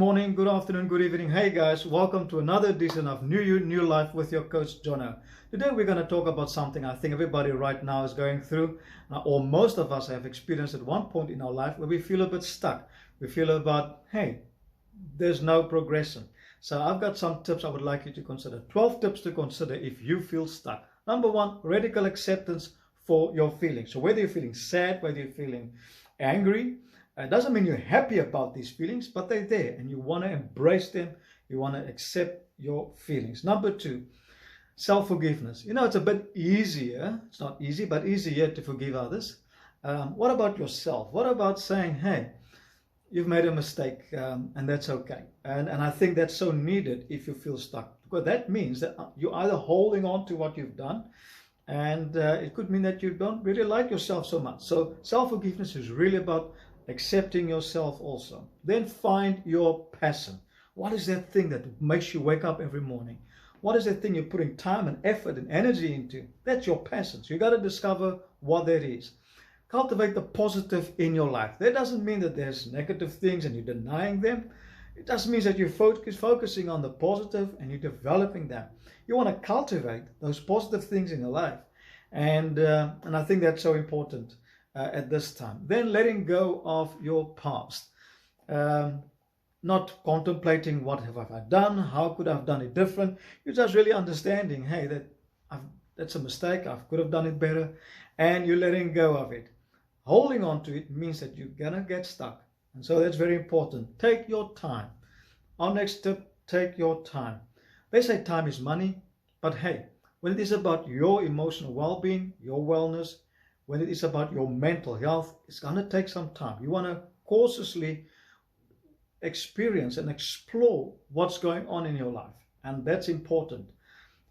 Morning, good afternoon, good evening. Hey guys, welcome to another edition of New You, New Life with your coach Jono. Today we're going to talk about something I think everybody right now is going through, or most of us have experienced at one point in our life where we feel a bit stuck. We feel about, hey, there's no progression. So I've got some tips I would like you to consider. 12 tips to consider if you feel stuck. Number one, radical acceptance for your feelings. So whether you're feeling sad, whether you're feeling angry, it doesn't mean you're happy about these feelings, but they're there and you want to embrace them. You want to accept your feelings. Number two, self-forgiveness. You know, it's a bit easier. It's not easy, but easier to forgive others. What about yourself? What about saying, hey, you've made a mistake and that's okay. And I think that's so needed if you feel stuck. Because that means that you're either holding on to what you've done, and it could mean that you don't really like yourself so much. So self-forgiveness is really about accepting yourself also. Then find your passion. What is that thing that makes you wake up every morning? What is that thing you're putting time and effort and energy into? That's your passion. So you got to discover what that is. Cultivate the positive in your life. That doesn't mean that there's negative things and you're denying them. It just means that you're focusing on the positive and you're developing them. You want to cultivate those positive things in your life. And I think that's so important at this time. Then letting go of your past. Not contemplating what have I done, how could I have done it different. You're just really understanding, hey, that's a mistake, I could have done it better, and you're letting go of it. Holding on to it means that you're gonna get stuck, and so that's very important. Take your time. Our next tip, take your time. They say time is money, but hey, when it is about your emotional well-being, your wellness, when it is about your mental health, it's going to take some time. You want to cautiously experience and explore what's going on in your life. And that's important.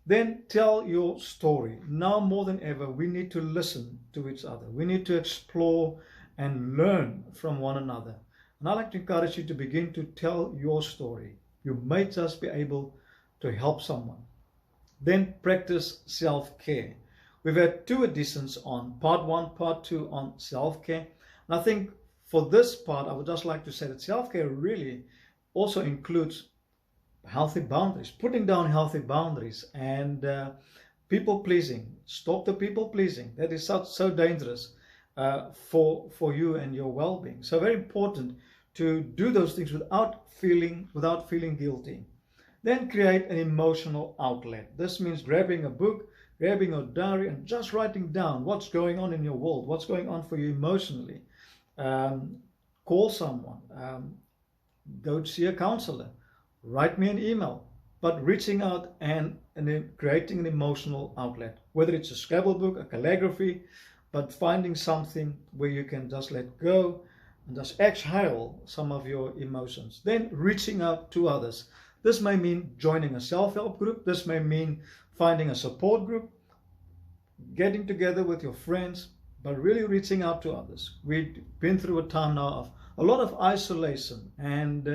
Then tell your story. Now more than ever, we need to listen to each other. We need to explore and learn from one another. And I'd like to encourage you to begin to tell your story. You may just be able to help someone. Then practice self-care. We've had 2 editions on part 1, part 2 on self-care. And I think for this part, I would just like to say that self-care really also includes healthy boundaries, putting down healthy boundaries, and people-pleasing. Stop the people-pleasing. That is so dangerous for you and your well-being. So very important to do those things without feeling guilty. Then create an emotional outlet. This means grabbing a book, grabbing a diary and just writing down what's going on in your world, what's going on for you emotionally. Call someone, go see a counselor, write me an email, but reaching out and creating an emotional outlet, whether it's a Scrabble book, a calligraphy, but finding something where you can just let go and just exhale some of your emotions. Then reaching out to others. This may mean joining a self-help group. This may mean finding a support group, getting together with your friends, but really reaching out to others. We've been through a time now of a lot of isolation, and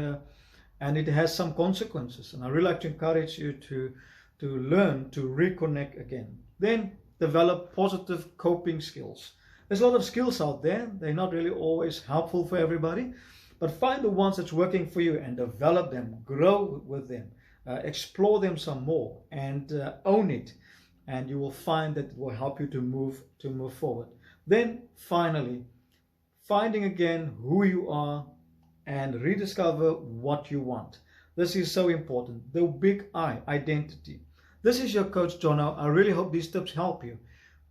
it has some consequences. And I really like to encourage you to learn to reconnect again. Then develop positive coping skills. There's a lot of skills out there. They're not really always helpful for everybody, but find the ones that's working for you and develop them, grow with them. Explore them some more and own it, and you will find that it will help you to move forward. Then finally, finding again who you are and rediscover what you want. This is so important. The big I, identity. This is your coach Jono. I really hope these tips help you.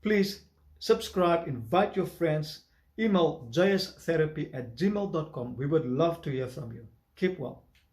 Please subscribe, invite your friends, email jstherapy@gmail.com. We would love to hear from you. Keep well.